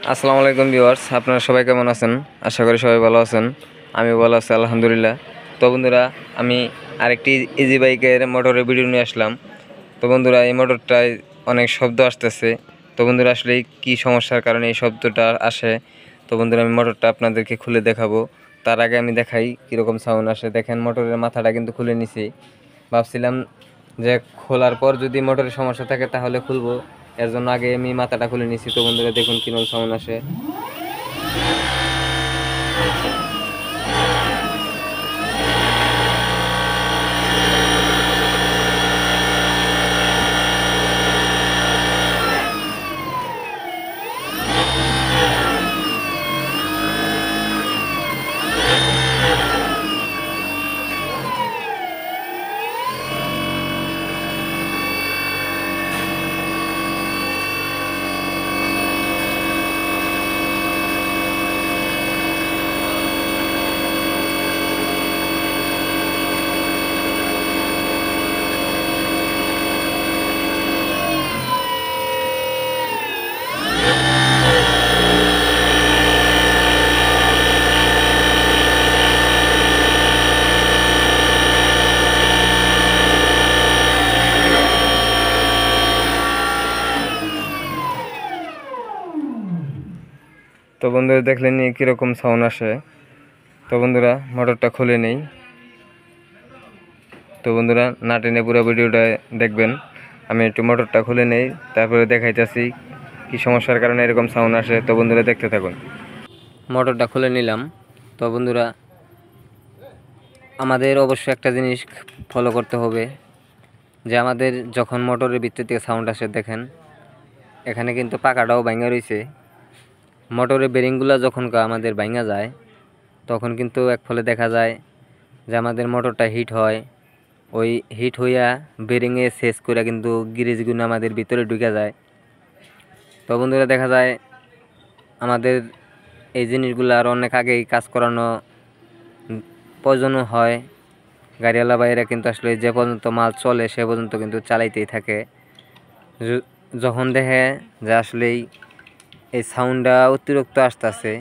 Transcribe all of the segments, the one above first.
আসসালামু আলাইকুম ভিউয়ার্স, আপনারা সবাই কেমন আছেন? আশা করি সবাই ভালো আছেন। আমি ভালো আছি আলহামদুলিল্লাহ। তো বন্ধুরা, আমি আরেকটি ইজি বাইকের মোটরের ভিডিও নিয়ে আসলাম। তো বন্ধুরা, এই মোটরটায় অনেক শব্দ আসতেছে। তো বন্ধুরা, আসলে কি সমস্যার কারণে এই শব্দটা আসে? তো বন্ধুরা, আমি মোটরটা আপনাদেরকে খুলে দেখাবো। তার আগে আমি দেখাই কীরকম সাউন্ড আসে। দেখেন, মোটরের মাথাটা কিন্তু খুলে নিছি। ভাবছিলাম যে খোলার পর যদি মোটরের সমস্যা থাকে তাহলে খুলবো, এর জন্য আগে আমি মাথাটা খুলে নিছি। তো বন্ধুরা, দেখুন কিরকম সাউন্ড আসে। তো বন্ধুরা, দেখলেন কীরকম সাউন্ড আসে। তো বন্ধুরা, মোটরটা খুলে নেই। তো বন্ধুরা, না টেনে পুরো ভিডিওটা দেখবেন। আমি একটু মোটরটা খুলে নেই, তারপরে দেখাইতেছি কি সমস্যার কারণে এরকম সাউন্ড আসে। তো বন্ধুরা, দেখতে থাকুন। মোটরটা খুলে নিলাম। তো বন্ধুরা, আমাদের অবশ্যই একটা জিনিস ফলো করতে হবে, যে আমাদের যখন মোটরের ভিতর থেকে সাউন্ড আসে, দেখেন এখানে কিন্তু পাকাটাও ভাঙা রয়েছে। মোটরের বেরিংগুলো যখন আমাদের ভাঙা যায়, তখন কিন্তু এক ফলে দেখা যায় যে আমাদের মোটরটা হিট হয়। ওই হিট হইয়া বেরিংয়ে শেষ করে কিন্তু গিরিজগুলো আমাদের ভিতরে ঢুকে যায়। তো বন্ধুরা, দেখা যায় আমাদের এই জিনিসগুলো আর অনেক আগেই কাজ করানো প্রয়োজনও হয়। গাড়িওয়ালা ভাইয়েরা কিন্তু আসলে যে পর্যন্ত মাল চলে সে পর্যন্ত কিন্তু চালাইতেই থাকে। যখন দেখে যে আসলেই এই সাউন্ডটা অতিরিক্ত আসতেছে,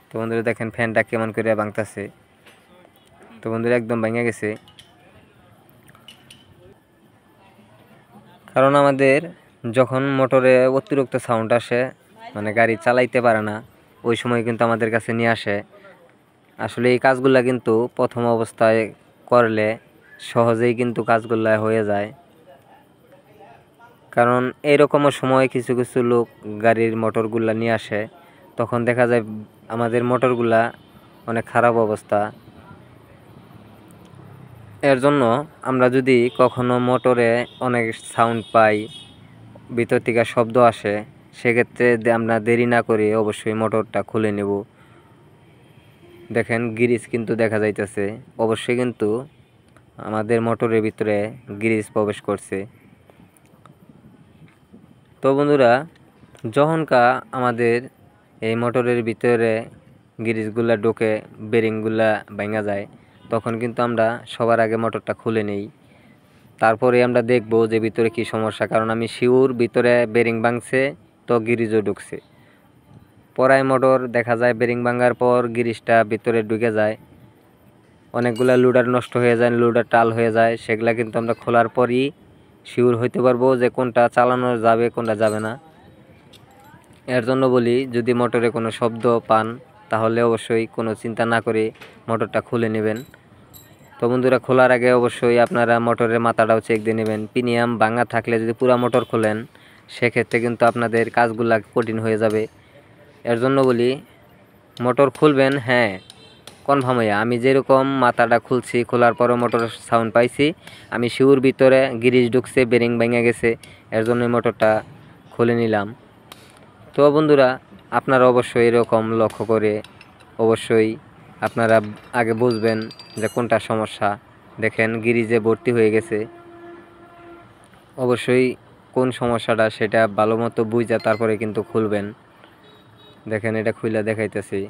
তো বন্ধুরা দেখেন ফ্যানটা কেমন করে ভাঙতেছে। তো বন্ধুরা, একদম ভেঙে গেছে। কারণ আমাদের যখন মোটরে অতিরিক্ত সাউন্ড আসে, মানে গাড়ি চালাইতে পারে না, ওই সময় কিন্তু আমাদের কাছে নিয়ে আসে। আসলে এই কাজগুলা কিন্তু প্রথম অবস্থায় করলে সহজেই কিন্তু কাজগুলা হয়ে যায়। কারণ এইরকমও সময় কিছু কিছু লোক গাড়ির মোটরগুলা নিয়ে আসে, তখন দেখা যায় আমাদের মোটরগুলা অনেক খারাপ অবস্থা। এর জন্য আমরা যদি কখনো মোটরে অনেক সাউন্ড পাই, ভিতর থেকে শব্দ আসে, সেক্ষেত্রে আমরা দেরি না করে অবশ্যই মোটরটা খুলে নেব। দেখেন গ্রিজ কিন্তু দেখা যাইতেছে, অবশ্যই কিন্তু আমাদের মোটরের ভিতরে গ্রিজ প্রবেশ করছে। তো বন্ধুরা, যখনকা আমাদের এই মোটরের ভিতরে গ্রিজগুলা ঢোকে, বেরিংগুলা ভাঙা যায়, তখন কিন্তু আমরা সবার আগে মোটরটা খুলে নেই। তারপরে আমরা দেখব যে ভিতরে কি সমস্যা। কারণ আমি শিওর ভিতরে বেরিং ভাঙছে, তো গ্রিজও ঢুকছে। পরাই মোটর দেখা যায় বেরিং ভাঙার পর গ্রিজটা ভিতরে ঢুকে যায়, অনেকগুলা লোডার নষ্ট হয়ে যায়, লোডার টাল হয়ে যায়। সেগুলা কিন্তু আমরা খোলার পরই শিওর হইতে পারবো যে কোনটা চালানো যাবে কোনটা যাবে না। এর জন্য বলি, যদি মোটরে কোনো শব্দ পান তাহলে অবশ্যই কোনো চিন্তা না করে মোটরটা খুলে নেবেন। তো বন্ধুরা, খোলার আগে অবশ্যই আপনারা মোটরের মাথাটাও চেক দিয়ে নেবেন। প্রিমিয়াম ভাঙা থাকলে যদি পুরো মোটর খোলেন, সেক্ষেত্রে কিন্তু আপনাদের কাজগুলা কঠিন হয়ে যাবে। এর জন্য বলি, মোটর খুলবেন, হ্যাঁ কনফার্ম হইয়া। আমি যেরকম মাথাটা খুলছি, খোলার পরও মোটর সাউন্ড পাইছি, আমি শিওর ভিতরে গ্রিজ ঢুকছে, বেরিং ভেঙে গেছে, এর জন্য মোটরটা খুলে নিলাম। তো বন্ধুরা, আপনারা অবশ্যই এরকম লক্ষ্য করে অবশ্যই আপনারা আগে বুঝবেন যে কোনটা সমস্যা। দেখেন গ্রিজে ভর্তি হয়ে গেছে। অবশ্যই কোন সমস্যাটা সেটা ভালো মতো বুঝা তারপরে কিন্তু খুলবেন। দেখেন, এটা খুলে দেখাইতেছি।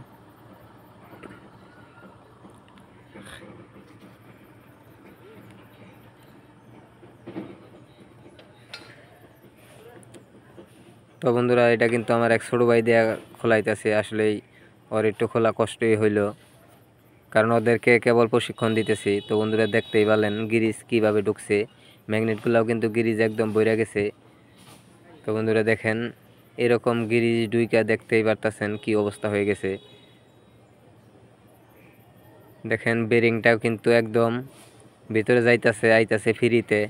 তো বন্ধুরা এটা কিন্তু আমার এক ছোটো ভাই দিয়ে খোলাইতেছে, আসলেই ওর একটু খোলা কষ্টই হইলো, কারণ ওদেরকে কেবল প্রশিক্ষণ দিতেছি। তো বন্ধুরা দেখতেই পারলেন গিরিজ কীভাবে ঢুকছে, ম্যাগনেটগুলোও কিন্তু গিরিজ একদম বইরা গেছে। তো বন্ধুরা দেখেন এরকম গিরিজ ডুইকা দেখতেই পারতেছেন কি অবস্থা হয়ে গেছে। দেখেন বেরিংটাও কিন্তু একদম ভিতরে যাইতাছে আইতাছে ফ্রিতে।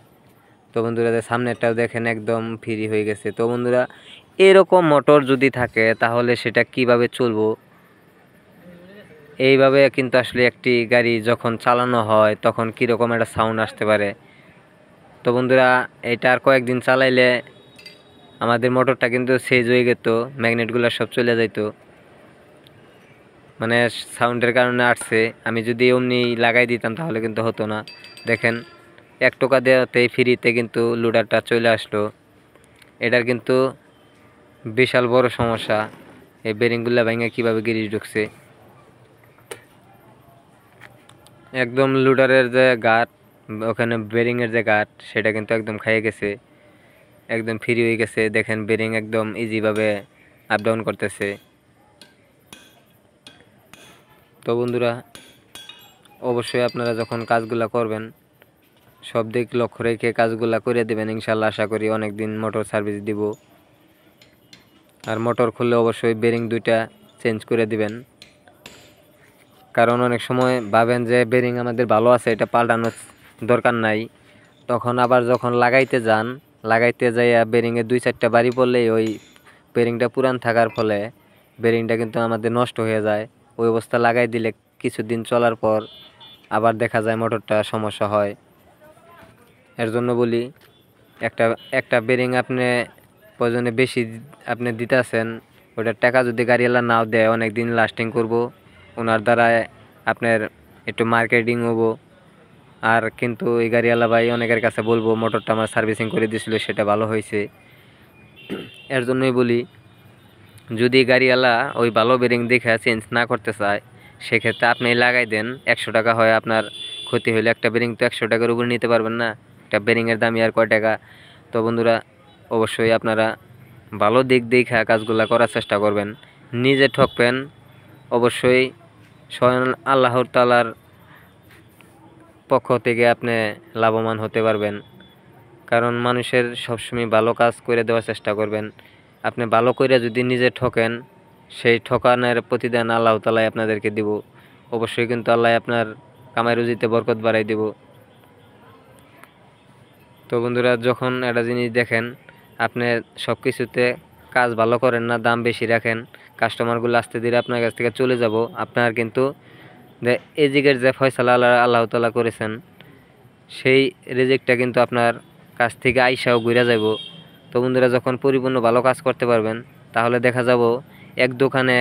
তো বন্ধুরা সামনেরটাও দেখেন একদম ফ্রি হয়ে গেছে। তো বন্ধুরা এরকম মোটর যদি থাকে তাহলে সেটা কিভাবে চলবো, এইভাবে কিন্তু আসলে একটি গাড়ি যখন চালানো হয় তখন কীরকম একটা সাউন্ড আসতে পারে। তো বন্ধুরা এটা আর কয়েকদিন চালাইলে আমাদের মোটরটা কিন্তু সেজ হয়ে যেত, ম্যাগনেটগুলো সব চলে যাইতো, মানে সাউন্ডের কারণে আসছে। আমি যদি অমনি লাগাই দিতাম তাহলে কিন্তু হতো না। দেখেন 1 টাকা দেওয়াতেই ফ্রিতে কিন্তু লোডারটা চলে আসলো। এটার কিন্তু বিশাল বড় সমস্যা, এই বেরিংগুলা ভেঙে কীভাবে গিরিজ ঢুকছে। একদম লোডারের যে গাট, ওখানে বেরিংয়ের যে গাট সেটা কিন্তু একদম খাইয়ে গেছে, একদম ফ্রি হয়ে গেছে। দেখেন বেরিং একদম ইজিভাবে আপ ডাউন করতেছে। তো বন্ধুরা অবশ্যই আপনারা যখন কাজগুলা করবেন সব দিক লক্ষ্য রেখে কাজগুলা করে দেবেন, ইনশাল্লাহ আশা করি অনেক দিন মোটর সার্ভিস দিব। আর মোটর খুললে অবশ্যই বেরিং 2টা চেঞ্জ করে দিবেন, কারণ অনেক সময় ভাবেন যে বেরিং আমাদের ভালো আছে এটা পাল্টানোর দরকার নাই, তখন আবার যখন লাগাইতে যাইয়া বেরিংয়ে 2-4টা বাড়ি পড়লেই ওই বেরিংটা পুরান থাকার ফলে বেরিংটা কিন্তু আমাদের নষ্ট হয়ে যায়। ওই অবস্থা লাগাই দিলে কিছুদিন চলার পর আবার দেখা যায় মোটরটা সমস্যা হয়। এর জন্য বলি একটা বেরিং আপনি প্রয়োজনে বেশি আপনি দিতেছেন, ওটার টাকা যদি গাড়িওয়ালা নাও দেয় অনেক দিন লাস্টিং করব, ওনার দ্বারা আপনার একটু মার্কেটিং হবো। আর কিন্তু এই গাড়িওয়ালা ভাই অনেকের কাছে বলবো মোটরটা আমার সার্ভিসিং করে দিয়েছিল সেটা ভালো হয়েছে। এর জন্যই বলি যদি গাড়িওয়ালা ওই ভালো বেরিং দেখে চেঞ্জ না করতে চায় সেক্ষেত্রে আপনি লাগাই দেন, 100 টাকা হয় আপনার ক্ষতি হলে। একটা বেরিং তো 100 টাকার উপর নিতে পারবেন না, একটা বেরিংয়ের দামই আর কয় টাকা। তো বন্ধুরা অবশ্যই আপনারা ভালো দিক দেখে কাজগুলো করার চেষ্টা করবেন, নিজে ঠকবেন অবশ্যই স্বয়ং আল্লাহর তাআলার পক্ষ থেকে আপনি লাভবান হতে পারবেন। কারণ মানুষের সবসময় ভালো কাজ করে দেওয়ার চেষ্টা করবেন। আপনি ভালো করে যদি নিজে ঠকেন সেই ঠকানোর প্রতিদান আল্লাহ তাআলাই আপনাদেরকে দিব। অবশ্যই কিন্তু আল্লাহ আপনার কামাই রুজিতে বরকত বাড়াই দিব। তো বন্ধুরা যখন একটা জিনিস দেখেন আপনি সব কিছুতে কাজ ভালো করেন না, দাম বেশি রাখেন, কাস্টমারগুলো আস্তে ধীরে আপনার কাছ থেকে চলে যাব, আপনার কিন্তু এজিকের যে ফয়সালা আল্লাহ তাআলা করেছেন সেই রিজিকটা কিন্তু আপনার কাছ থেকে আইসাও ঘুরে যাব। তো বন্ধুরা যখন পরিপূর্ণ ভালো কাজ করতে পারবেন তাহলে দেখা যাব এক দোকানে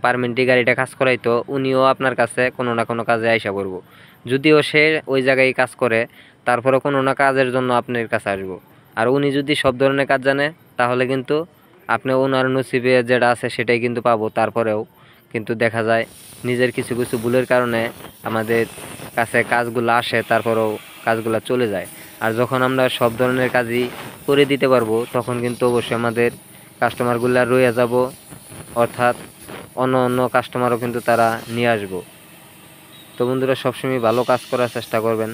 পারমেন্টলি গাড়িটা কাজ করাইতো উনিও আপনার কাছে কোনো না কোনো কাজে আইসা করব। যদিও সে ওই জায়গায় কাজ করে তারপরে কোনো না কাজের জন্য আপনার কাছে আসবো। আর উনি যদি সব ধরনের কাজ জানে তাহলে কিন্তু আপনি ওনার নসিবে যেটা আছে সেটাই কিন্তু পাবো। তারপরেও কিন্তু দেখা যায় নিজের কিছু কিছু ভুলের কারণে আমাদের কাছে কাজগুলো আসে, তারপরেও কাজগুলো চলে যায়। আর যখন আমরা সব ধরনের কাজই করে দিতে পারবো তখন কিন্তু অবশ্যই আমাদের কাস্টমারগুলো রয়ে যাব, অর্থাৎ অন্য কাস্টমারও কিন্তু তারা নিয়ে আসবো। তো বন্ধুরা সবসময় ভালো কাজ করার চেষ্টা করবেন।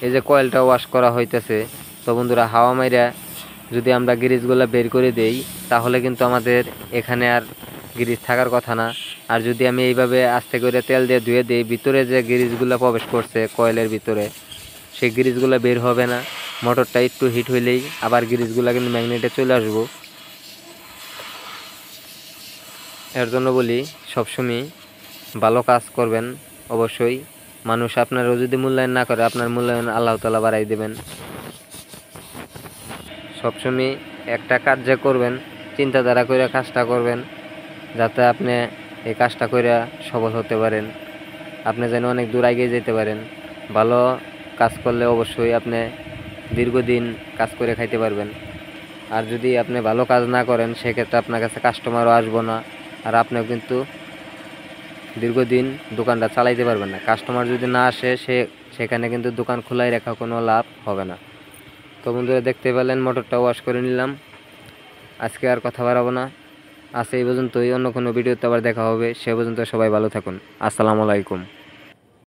এই যে কয়েলটা ওয়াশ করা হইতেছে, তো বন্ধুরা হাওয়া মাইরা যদি আমরা গ্রিজগুলো বের করে দেই তাহলে কিন্তু আমাদের এখানে আর গ্রিজ থাকার কথা না। আর যদি আমি এইভাবে আস্তে করে তেল দিয়ে ধুয়ে দিই ভিতরে যে গ্রিজগুলো প্রবেশ করছে কয়েলের ভিতরে সেই গ্রিজগুলো বের হবে না। মোটরটা একটু হিট হইলেই আবার গ্রিজগুলো কিন্তু ম্যাগনেটে চলে আসবো। এর জন্য বলি সবসময় ভালো কাজ করবেন। অবশ্যই মানুষ আপনারও যদি মূল্যায়ন না করে আপনার মূল্যায়ন আল্লাহ তাআলা বাড়াই দেবেন। সবসময় একটা কাজ যে করবেন চিন্তাধারা করে কাজটা করবেন যাতে আপনি এই কাজটা করে সফল হতে পারেন, আপনি যেন অনেক দূর এগিয়ে যেতে পারেন। ভালো কাজ করলে অবশ্যই আপনি দীর্ঘদিন কাজ করে খাইতে পারবেন। আর যদি আপনি ভালো কাজ না করেন সেক্ষেত্রে আপনার কাছে কাস্টমারও আসবো না, আর আপনিও কিন্তু দীর্ঘদিন দোকানটা চালাইতে পারবেন না। কাস্টমার যদি না আসে সেখানে কিন্তু দোকান খোলাই রাখা কোনো লাভ হবে না। তো বন্ধুরা দেখতে পেলেন মোটরটা ওয়াশ করে নিলাম। আজকে আর কথা বাড়াবো না, আজ এই পর্যন্তই। অন্য কোনো ভিডিওতে আবার দেখা হবে, সে পর্যন্ত সবাই ভালো থাকুন। আসসালামু আলাইকুম।